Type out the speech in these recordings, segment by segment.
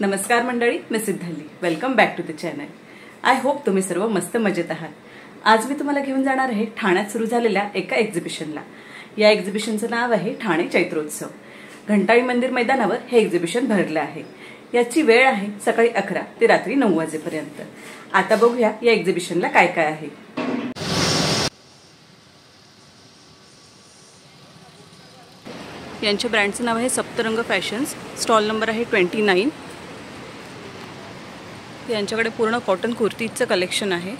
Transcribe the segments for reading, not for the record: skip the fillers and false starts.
नमस्कार मंडळी, मी Siddhali. Welcome back to the channel. I hope तुम्ही सर्व मस्त मजेत आहात. आज मी तुम्हाला घेऊन जाणार आहे ठाण्यात सुरू झालेल्या एका एक्झिबिशनला. या एक्झिबिशनचं नाव आहे ठाणे चैत्रोत्सव. घंटाळी मंदिर मैदानावर हे एक्झिबिशन भरलं आहे. याची वेळ आहे सकाळी 11 ते रात्री 9 वाजेपर्यंत. आता बघूया या एक्झिबिशनला काय काय आहे. यांच्या ब्रँडचं नाव आहे सप्तरंग फॅशन्स. स्टॉल नंबर आहे 29. यांच्याकडे पूर्ण कॉटन कुर्तीचं कलेक्शन आहे.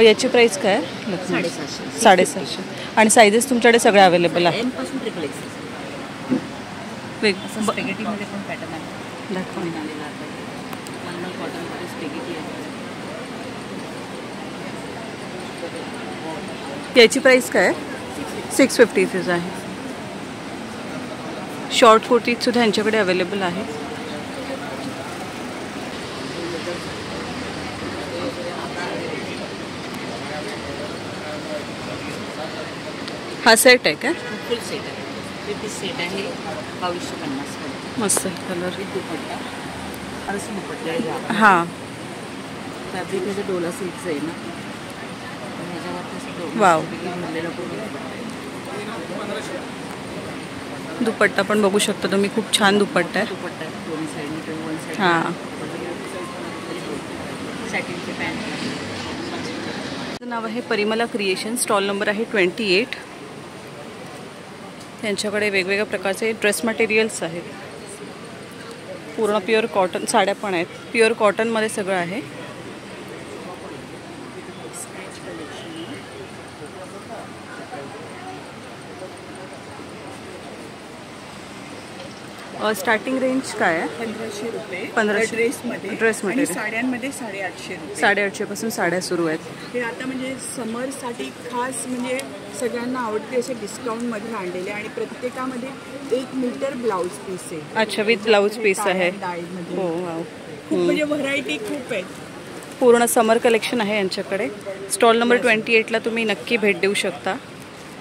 याची प्राइस काय? 750. आणि साइजेस तुमच्याकडे सगळे अवेलेबल आहे. स्पेगेटीमध्ये पण पॅटर्न आहे. याची प्राइस काय? 650 आहे. शॉर्ट कुर्ती सुद्धा यांच्याकडे अवेलेबल आहे. हा सेट आहे का? फुल सेट आहे. ते सेट आहे 2250. मस्त कलर. दुपट्टा असं दुपट्टा. हां, फॅब्रिक ह्याचं डोला सिल्कचं आहे ना. वाव. दुपट्टा पण बघू शकता तुम्ही, खूप छान दुपट्टा आहे. दुपट्टा दोन्ही साईडने वन साईड. हां. सॅटिनचे पॅन्ट. नाव आहे परिमला क्रिएशन. स्टॉल नंबर आहे 28. त्यांच्याकडे वेगवेगळ्या प्रकारचे ड्रेस मटेरियल्स आहेत. पूर्ण प्युअर कॉटन साड्या पण आहेत. प्युअर कॉटनमध्ये सगळं आहे. स्टार्टिंग रेंज काय आहे? 1500 रुपये. 1500 ड्रेस मटेरियल. साड्यांमध्ये 850 रुपये. 850 पासून साड्या सुरू आहेत. हे आता म्हणजे समरसाठी खास म्हणजे सगळ्यांना आवडते असे डिस्काउंटमध्ये आणलेले आणि प्रत्येकामध्ये 1 मीटर ब्लाऊज पीस आहे. अच्छा, विथ ब्लाऊज पीस आहे. डाळीमध्ये हो, वाव. खूप म्हणजे व्हरायटी खूप आहेत. पूर्ण समर कलेक्शन आहे यांच्याकडे. स्टॉल नंबर 28ला तुम्ही नक्की भेट देऊ शकता.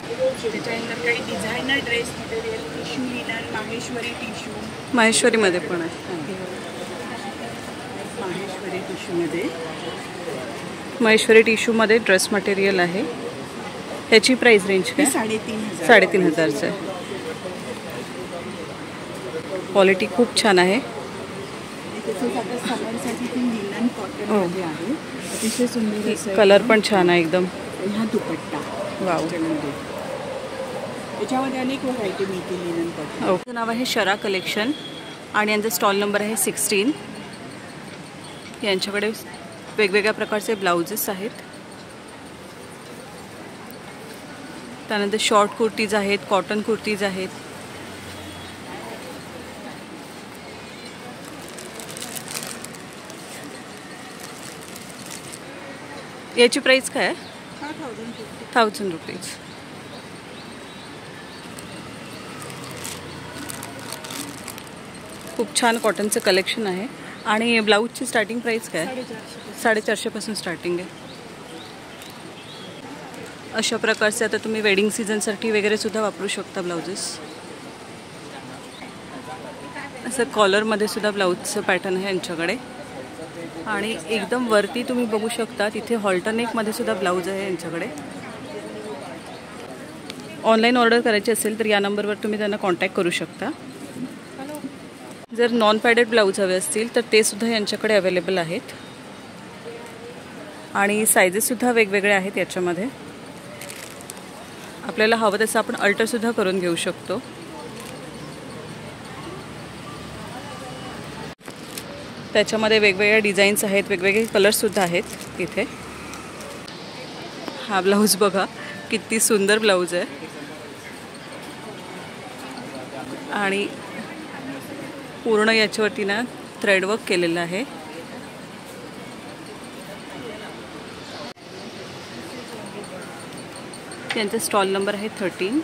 त्याच्यानंतर काही designer dress material, tissue linen, Maheshwari tissue. माहेश्वरीमध्ये पण आहे. माहेश्वरी टिश्यूमध्ये. महेश्वरी टिश्यूमध्ये ड्रेस मटेरियल आहे. ह्याची प्राइस रेंज काय? 3500. 3500 आहे. क्वालिटी खूप छान आहे. तसंच आता समरसाठी ती लिनन कॉटनमध्ये आहे. अतिशय सुंदर असं कलर पण छान आहे एकदम. हा दुपट्टा. वाव. त्याच्यामध्ये अनेक व्हरायटी मिळते लिनन कॉटन. याचं नाव आहे शरा कलेक्शन आणि यांचा स्टॉल नंबर आहे 16. यांच्याकडे वेगवेगळ्या प्रकारचे ब्लाउजेस आहेत. त्यानंतर शॉर्ट कुर्तीज आहेत, कॉटन कुर्तीज आहेत. याची प्राइस काय आहे? 1000 रुपीज. खूप छान कॉटनचं कलेक्शन आहे. आणि ब्लाऊजची स्टार्टिंग प्राइस काय? 450 पासून स्टार्टिंग आहे. अशा प्रकारचे आता तुम्ही वेडिंग सीझनसाठी वगैरे सुद्धा वापरू शकता ब्लाउजेस. असं कॉलरमध्ये सुद्धा ब्लाऊजचं पॅटर्न आहे यांच्याकडे. आणि एकदम वरती तुम्ही बघू शकता तिथे हॉल्टरनेकमध्ये सुद्धा ब्लाऊज आहे यांच्याकडे. ऑनलाईन ऑर्डर करायची असेल तर या नंबरवर तुम्ही त्यांना कॉन्टॅक्ट करू शकता. जर नॉन पॅडेड ब्लाऊज हवे असतील तर ते सुद्धा यांच्याकडे अवेलेबल आहेत. आणि सायझेससुद्धा वेगवेगळे आहेत याच्यामध्ये. आपल्याला हवं तसं आपण अल्टरसुद्धा करून घेऊ शकतो. त्याच्यामध्ये वेगवेगळ्या डिझाईन्स आहेत, वेगवेगळे कलर्ससुद्धा आहेत इथे. हा ब्लाऊज बघा, किती सुंदर ब्लाऊज आहे. आणि पूर्ण याच्यावरती ना थ्रेडवर्क केलेलं आहे. त्यांचा स्टॉल नंबर आहे 13.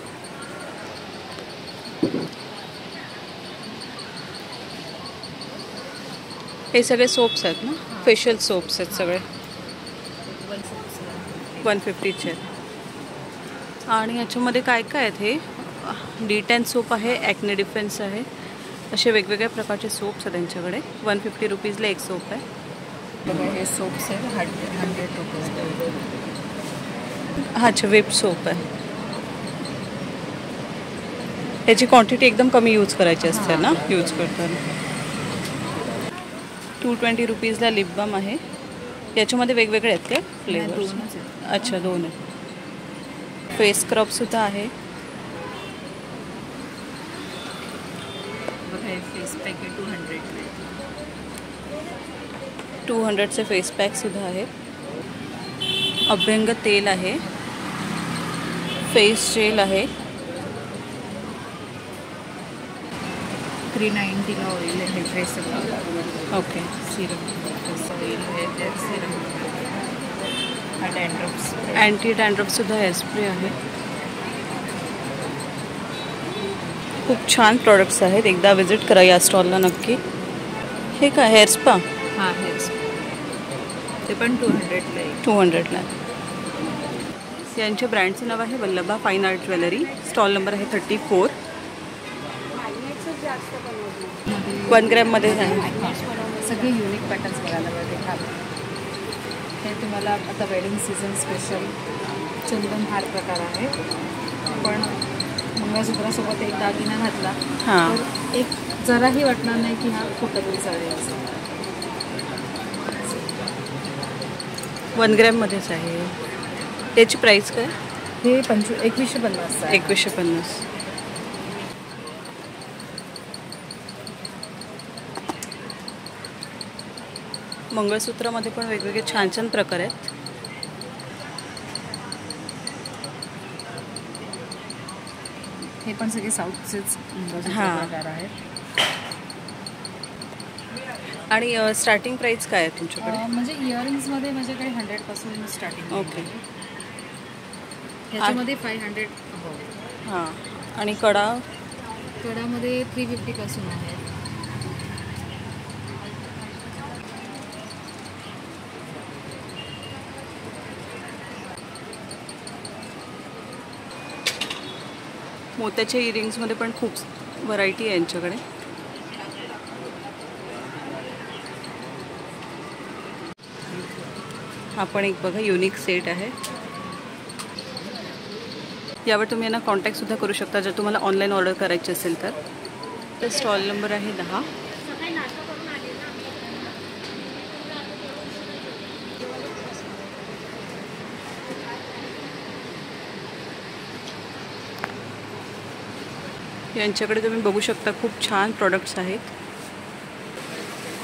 हे सगळे सोप्स आहेत ना, फेशियल सोप्स आहेत सगळे. 150चे. आणि याच्यामध्ये काय काय आहेत हे D10 सोप आहे, ॲक्ने डिफेन्स आहे, असे वेगवेगळ्या प्रकारचे सोप्स आहेत त्यांच्याकडे. 150 रुपीजला एक सोप आहे. हे सोप्स आहे 100 रुपीज. अच्छा, वेब सोप आहे. याची क्वांटिटी एकदम कमी यूज करायची असते ना यूज करताना. 220 रुपीजला लिप बाम आहे. याच्यामध्ये वेगवेगळे आहेत ते फ्लेवर्स. अच्छा, 2 आहेत. फेस स्क्रबसुद्धा आहे. फेस पॅक आहे 200चे फेस पॅकसुद्धा आहे. अभ्यंग तेल आहे. फेस जेल आहे. 390ला ऑइल आहे. Face okay. सिरम ऑइल आहे. Serum dandruffs anti डॅन्ड्रफसुद्धा hair spray आहे. खूप छान प्रोडक्ट्स आहेत. एकदा विजिट करा या स्टॉलला नक्की. हे काय हेअर स्पा? हां, हेअर स्पा ते पण 200ला आहे. 200ला. यांच्या ब्रँडचं नाव आहे Vallabha fine art jewellery. Stall number आहे 34. 1 ग्रॅममध्येच आहे. सगळे युनिक पॅटर्न्स बघायला मिळते. हे तुम्हाला आता वेडिंग सीझन स्पेशल चंदन हार प्रकार आहे. पण मंगळसूत्रासोबत एक दागिना घातला तर एक जराही वाटणार नाही की हा कुठंतरी चालेल असेल. 1 ग्रॅममध्येच आहे. याची प्राईस काय? हे 2150 आहे. 2150. मंगळसूत्रामध्ये पण वेगवेगळे छान छान प्रकार आहेत. हे पण सगळे साऊथचेच प्रकार आहेत. आणि स्टार्टिंग प्राईस काय आहे तुमच्याकडे? म्हणजे इयरिंग्समध्ये माझ्याकडे 100 पासून स्टार्टिंग. ओके. ह्याच्यामध्ये 500. हां. आणि कडामध्ये 350 पासून आहे. मोत्याच्या इयरिंग्समध्ये पण खूप व्हरायटी आहे यांच्याकडे. हा पण एक बघा युनिक सेट आहे. यावर तुम्ही यांना कॉन्टॅक्टसुद्धा करू शकता जर तुम्हाला ऑनलाईन ऑर्डर करायची असेल तर. स्टॉल नंबर आहे 10. यांच्याकडे तुम्ही बघू शकता खूप छान प्रोडक्ट्स आहेत.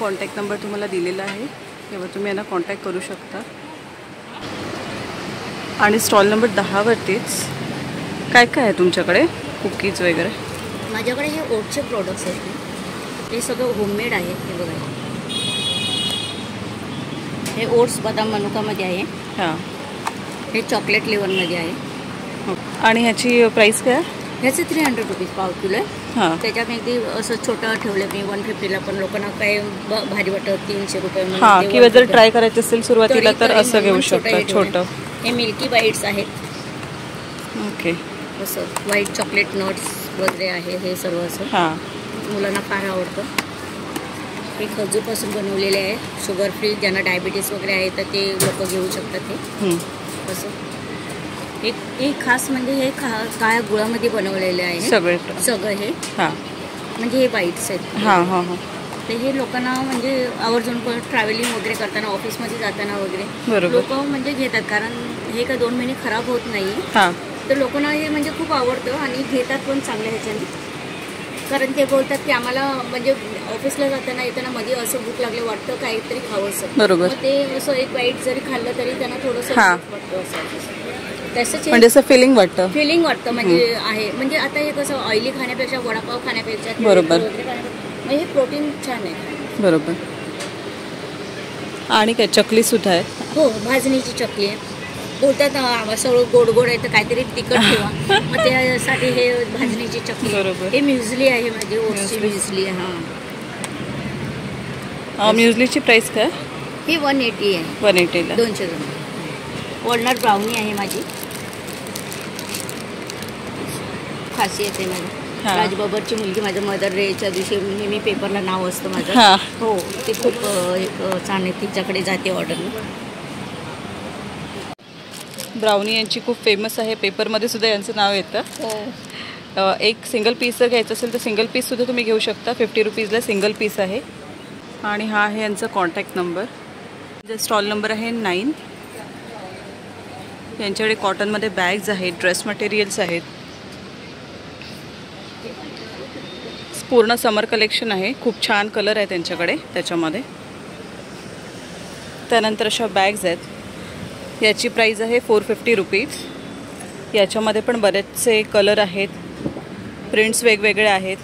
कॉन्टॅक्ट नंबर तुम्हाला दिलेला आहे, तेव्हा तुम्ही यांना कॉन्टॅक्ट करू शकता. आणि स्टॉल नंबर 10वरतीच काय काय आहे तुमच्याकडे? कुकीज वगैरे? माझ्याकडे हे ओटचे प्रोडक्ट्स आहेत. ते सगळं होममेड आहे. हे बघा, हे ओट्स बदाम मनुकामध्ये आहे. हां. हे चॉकलेट फ्लेवरमध्ये आहे. आणि ह्याची प्राईस काय? ह्याचे 300 रुपीज पाव किलो आहे. हां. त्याच्यामध्ये असं छोटं ठेवलं मी 150ला, पण लोकांना काय भारी वाटतं 300 रुपये. हां, किंवा जर ट्राय करायचं असेल सुरुवातीला तर असं घेऊ शकता छोटं. हे मिल्की बाईट्स आहेत. ओके. असं व्हाईट चॉकलेट नट्स वगैरे आहे. हे सर्व असं हां, मुलांना फार आवडतं. हे खजूरपासून बनवलेले आहे, शुगर फ्री. ज्यांना डायबिटीस वगैरे आहे तर ते लोक घेऊ शकतात. हे असं एक खास म्हणजे हे काळ्या गुळामध्ये बनवलेले आहे सगळं हे. हां, म्हणजे हे बाईट्स आहेत. हां हां हां. ते हे लोकांना म्हणजे आवर्जून ट्रॅव्हलिंग वगैरे करताना, ऑफिसमध्ये जाताना वगैरे लोक म्हणजे घेतात. कारण हे काय 2 महिने खराब होत नाही. हां. तर लोकांना हे म्हणजे खूप आवडतं आणि घेतात पण चांगल्या ह्याच्याने. कारण ते बोलतात की आम्हाला म्हणजे ऑफिसला जाताना येताना मध्ये असं भूक लागलं वाटतं काहीतरी खावं असं. बरोबर. मग ते असं एक बाईट जरी खाल्लं तरी त्यांना थोडंसं वाटतं असं. तसंच म्हणजे असं फिलिंग वाटतं म्हणजे आहे. म्हणजे आता हे कसं ऑइली खाण्यापेक्षा, वडापाव खाण्यापेक्षा, बरोबर, म्हणजे हे प्रोटीन छान आहे. बरोबर. आणि काय चकली सुद्धा आहे? हो, भाजणीची चकली आहे. बोलतात सगळं गोड गोड आहे तर काहीतरी तिखट ठेवा. मग त्यासाठी हे भाजणीची चकली. बरोबर. हे म्युझली आहे माझी, ओट्सची म्युझली. म्युझलीची प्राइस काय? ही 180 आहे. 180ला 200 ग्राम. वॉलनट ब्राउनी आहे माझी, खासियत आहे माझी. हां. राजबब्बरची मुलगी माझ्या मदर डेच्या दिवशी नेहमी पेपरला नाव असतं माझं. हां. हो, ते खूप छान आहे, तिच्याकडे जाते ऑर्डर. ब्राउनी यांची खूप फेमस आहे, पेपरमध्ये सुद्धा यांचं नाव येतं. हो. एक सिंगल पीस जर घ्यायचं असेल तर सिंगल पीससुद्धा तुम्ही घेऊ शकता. 50 रुपीजला सिंगल पीस आहे. आणि हा आहे यांचा कॉन्टॅक्ट नंबर. स्टॉल नंबर आहे 9. यांच्याकडे कॉटनमध्ये बॅग्स आहेत, ड्रेस मटेरियल्स आहेत. पूर्ण समर कलेक्शन आहे. खूप छान कलर आहे त्यांच्याकडे त्याच्यामध्ये. त्यानंतर अशा बॅग्स आहेत. याची प्राईस आहे 450 रुपीज. याच्यामध्ये पण बरेचसे कलर आहेत, प्रिंट्स वेगवेगळे आहेत.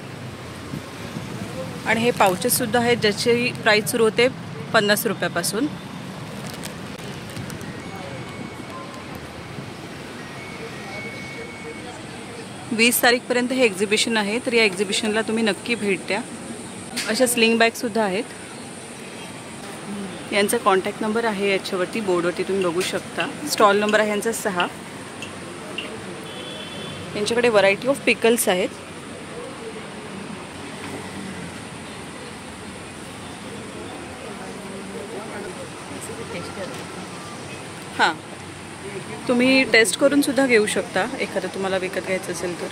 आणि हे पाउचेससुद्धा आहेत ज्याची प्राईस सुरू होते 50 रुपयापासून. - 20 तारीखपर्यंत हे एक्झिबिशन आहे, तर या एक्झिबिशनला तुम्ही नक्की भेट द्या. अशा स्लिंग बॅगसुद्धा आहेत. यांचा कॉन्टॅक्ट नंबर आहे याच्यावरती, बोर्डवरती तुम्ही बघू शकता. स्टॉल नंबर आहे यांचा 6. यांच्याकडे व्हरायटी ऑफ पिकल्स आहेत. हां, तुम्ही टेस्ट करून सुद्धा घेऊ शकता एखादं तुम्हाला विकत घ्यायचं असेल तर.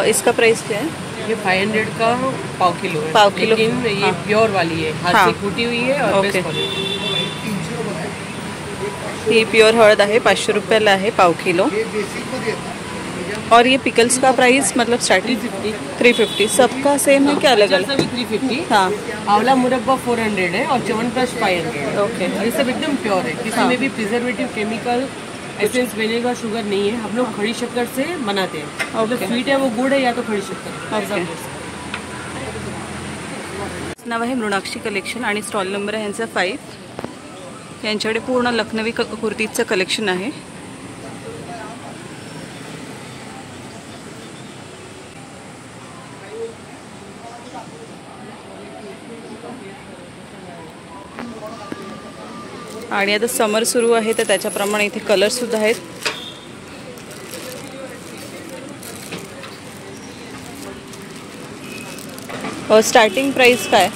इसका प्राइस क्या है? ये 500 का पाव किलो है। पाव किलो। लेकिन ये हाँ। प्योर वाली है, हाथ हाँ। से कूटी हुई है और ओके। Best quality. ही प्योर हळद आहे, 500 रुपयाला आहे पाव किलो. और ये पिकल्स का प्राइस मतलब स्टार्टिंग 350. सबका सेम है क्या अलग अलग? सभी 350। हाँ. आंवला मुरब्बा 400 है और च्यवनप्राश 500। ओके। और ये सब एकदम प्योर है, किसी हाँ। में भी preservative, chemical, essence, vinegar, sugar नहीं है। हम लोग खड़ी शक्कर से बनाते हैं। मतलब ओके। स्वीट है वो गुड़ है या तो खड़ी शक्कर। ओके। नाव आहे मृणाक्षी कलेक्शन आणि स्टॉल नंबर आहे यांचा 5. यांच्याकडे पूर्ण लखनवी कुर्तीचं कलेक्शन आहे. आणि आता समर सुरू आहे तर त्याच्याप्रमाणे इथे कलरसुद्धा आहेत. स्टार्टिंग प्राइस काय?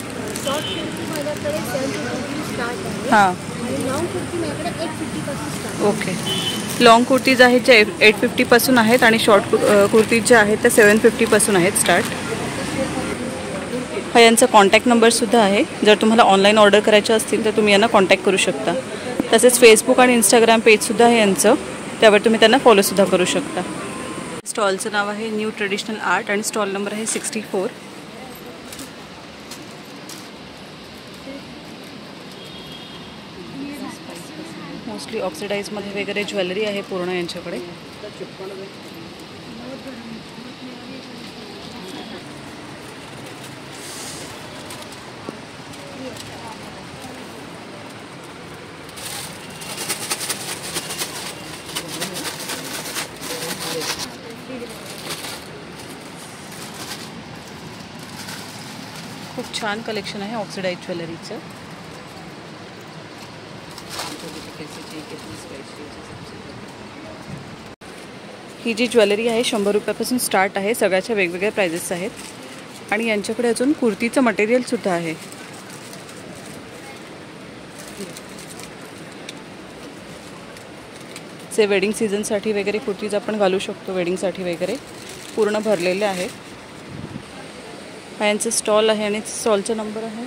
शॉर्ट कुर्ती माझ्याकडे 750 स्टार्ट आहे हां. आणि लॉंग कुर्ती माझ्याकडे 850 पासून स्टार्ट. ओके. लॉंग कुर्तीज आहेत ज्या 850 पासून आहेत आणि शॉर्ट कुर्तीज ज्या आहेत त्या 750 पासून आहेत स्टार्ट. हा यांचा कॉन्टॅक्ट नंबरसुद्धा आहे. जर तुम्हाला ऑनलाईन ऑर्डर करायचे असतील तर तुम्ही यांना कॉन्टॅक्ट करू शकता. तसेच फेसबुक आणि इंस्टाग्राम पेजसुद्धा आहे यांचं, त्यावर तुम्ही त्यांना फॉलोसुद्धा करू शकता. स्टॉलचं नाव आहे न्यू ट्रेडिशनल आर्ट आणि स्टॉल नंबर आहे 64. मोस्टली ऑक्सिडाईजमध्ये वगैरे ज्वेलरी आहे पूर्ण यांच्याकडे. खूप छान कलेक्शन आहे ऑक्सिडाईज ज्वेलरीचं. ही जी ज्वेलरी आहे 100 रुपयापासून स्टार्ट आहे. सगळ्याच्या वेगवेगळ्या प्राइजेस आहेत. आणि यांच्याकडे अजून कुर्तीचं मटेरियलसुद्धा आहे. जे वेडिंग सीझनसाठी वगैरे कुर्तीज आपण घालू शकतो, वेडिंगसाठी वगैरे पूर्ण भरलेले आहे. हा यांचं स्टॉल आहे आणि स्टॉलचा नंबर आहे,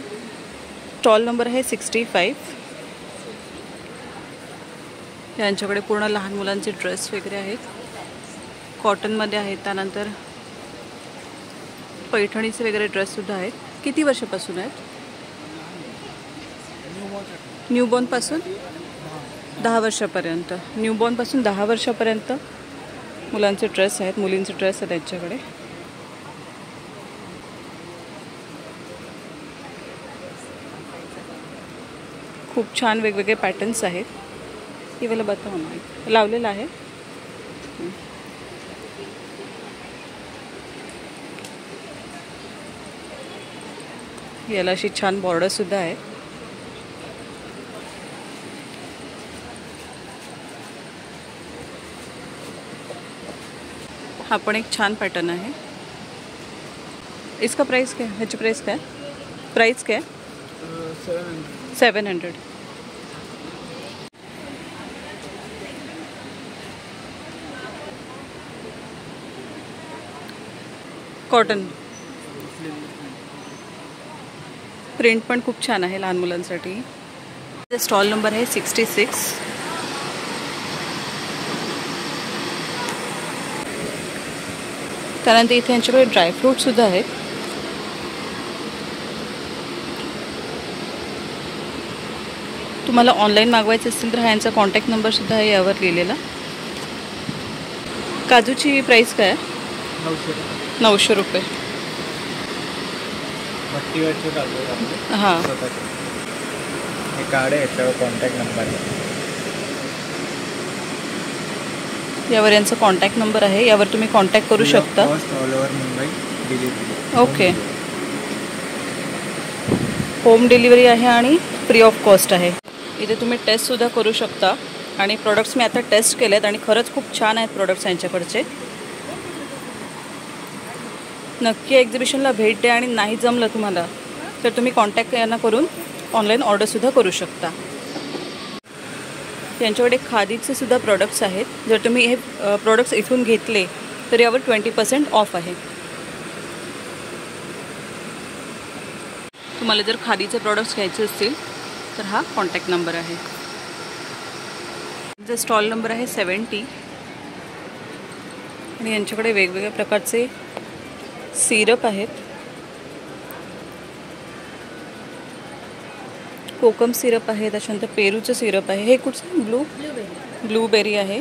स्टॉल नंबर आहे 65. यांच्याकडे पूर्ण लहान मुलांचे ड्रेस वगैरे आहेत, कॉटनमध्ये आहेत. त्यानंतर पैठणीचे वगैरे ड्रेससुद्धा आहेत. किती वर्षापासून आहेत? न्यूबॉर्नपासून 10 वर्षापर्यंत. न्यूबॉर्नपासून 10 वर्षापर्यंत मुलांचे ड्रेस आहेत, मुलींचे ड्रेस आहेत त्यांच्याकडे. खूप छान वेगवेगळे पॅटर्न्स आहेत. हे मला बताव ना, लावलेलं आहे. याला अशी छान बॉर्डरसुद्धा आहे. हा पण एक छान पॅटर्न आहे. इसका प्राइस क्या है? ह्याची प्राइस काय? प्राइस काय? 700. कॉटन प्रिंट पण खूप छान आहे लहान मुलांसाठी. स्टॉल नंबर आहे 66. त्यानंतर इथे यांच्याकडे ड्रायफ्रूट सुद्धा आहेत. तुम्हाला ऑनलाईन मागवायचे असतील तर हा यांचा कॉन्टॅक्ट नंबर सुद्धा आहे यावर लिहिलेला. काजूची प्राइस काय आहे? 900 रुपये. हां, हे कार्ड आहे, याच्यावर कॉन्टॅक्ट नंबर आहे. यावर यांचा कॉन्टॅक्ट नंबर आहे, यावर तुम्ही कॉन्टॅक्ट करू शकता. All over Mumbai delivery. Okay, home delivery आहे आणि फ्री ऑफ कॉस्ट आहे. इथे तुम्ही टेस्टसुद्धा करू शकता आणि प्रोडक्ट्स मी आता टेस्ट केले आहेत आणि खरंच खूप छान आहेत प्रोडक्ट्स यांच्याकडचे. नक्की एक्झिबिशनला भेट द्या आणि नाही जमलं तुम्हाला तर तुम्ही कॉन्टॅक्ट यांना करून ऑनलाईन ऑर्डरसुद्धा करू शकता. यांच्याकडे खादीचे सुद्धा प्रोडक्ट्स आहेत. जर तुम्ही हे प्रोडक्ट्स इथून घेतले तर यावर 20% ऑफ आहे. तुम्हाला जर खादीचे प्रोडक्ट्स घ्यायचे असतील तर हा कॉन्टॅक्ट नंबर आहे. जो स्टॉल नंबर आहे 70 आणि यांच्याकडे वेगवेगळ्या प्रकारचे सिरप आहेत. कोकम सिरप आहे, त्याच्यानंतर पेरूचं सिरप आहे. हे कुठचं? ब्लूबेरी आहे,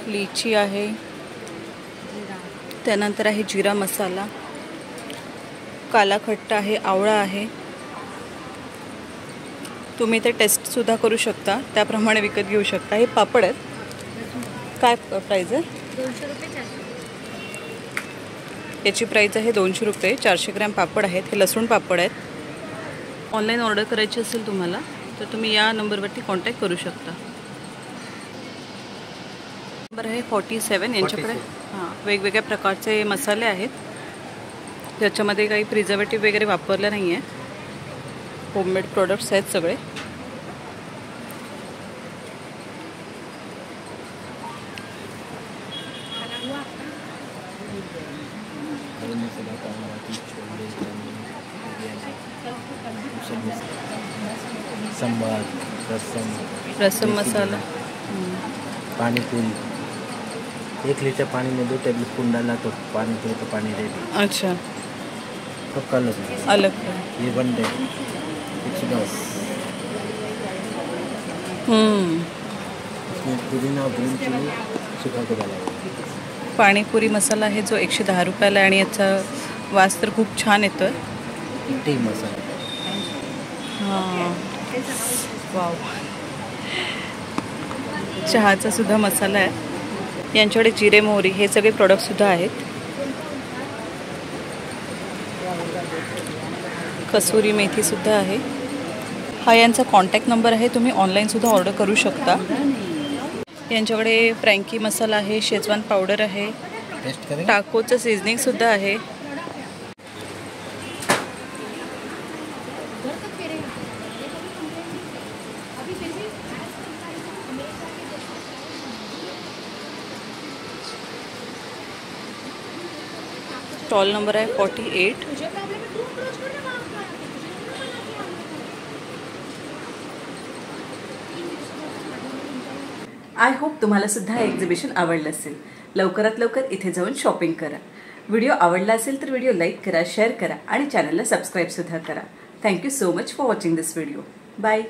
लिची आहे, त्यानंतर आहे जिरा मसाला, काला खट्टा आहे, आवळा आहे. तुम्ही ते टेस्टसुद्धा करू शकता, त्याप्रमाणे विकत घेऊ शकता. हे पापड आहेत. काय प्राईज आहे? 200 रुपये 400. याची प्राईज आहे 200 रुपये. 400 ग्रॅम पापड आहेत. हे लसूण पापड आहेत. ऑनलाईन ऑर्डर करायची असेल तुम्हाला तर तुम्ही या नंबरवरती कॉन्टॅक्ट करू शकता. नंबर आहे 47. यांच्याकडे वेगवेगळ्या प्रकारचे मसाले आहेत. ज्याच्यामध्ये काही प्रिझर्वेटिव्ह वगैरे वापरलं नाही आहे. होममेड प्रोडक्ट्स आहेत सगळे. सांबार, रसम मसाला, पाणीपुरी. 1 लीटर पानी में 2 टेबल स्पून डाला तो पानीपुरी का पानी रेडी. अच्छा, तो कल अलग ये बन गए 110. इसमें पुदीना और ग्रीन चिली सुखा के डाला हुआ. पाणीपुरी मसाला आहे जो 110 रुपयाला आहे आणि याचा वास तर खूप छान येतो आहे. टी मसाला. हां, वाव. चहाचा सुद्धा मसाला आहे. यांच्याकडे जिरे मोहरी हे सगळे प्रोडक्टसुद्धा आहेत. कसुरी मेथीसुद्धा आहे. हा यांचा कॉन्टॅक्ट नंबर आहे. तुम्ही ऑनलाईनसुद्धा ऑर्डर करू शकता. यांच्याकडे फ्रँकी मसाला आहे, शेजवान पावडर आहे, टाकोचं सीझनिंगसुद्धा आहे. स्टॉल नंबर आहे 48. आय होप तुम्हाला सुद्धा हे एक्झिबिशन आवडलं असेल. लवकरात लवकर इथे जाऊन शॉपिंग करा. व्हिडिओ आवडला असेल तर व्हिडिओ लाईक करा, शेअर करा आणि चॅनलला सबस्क्राईब सुद्धा करा. Thank you so much for watching this video. Bye.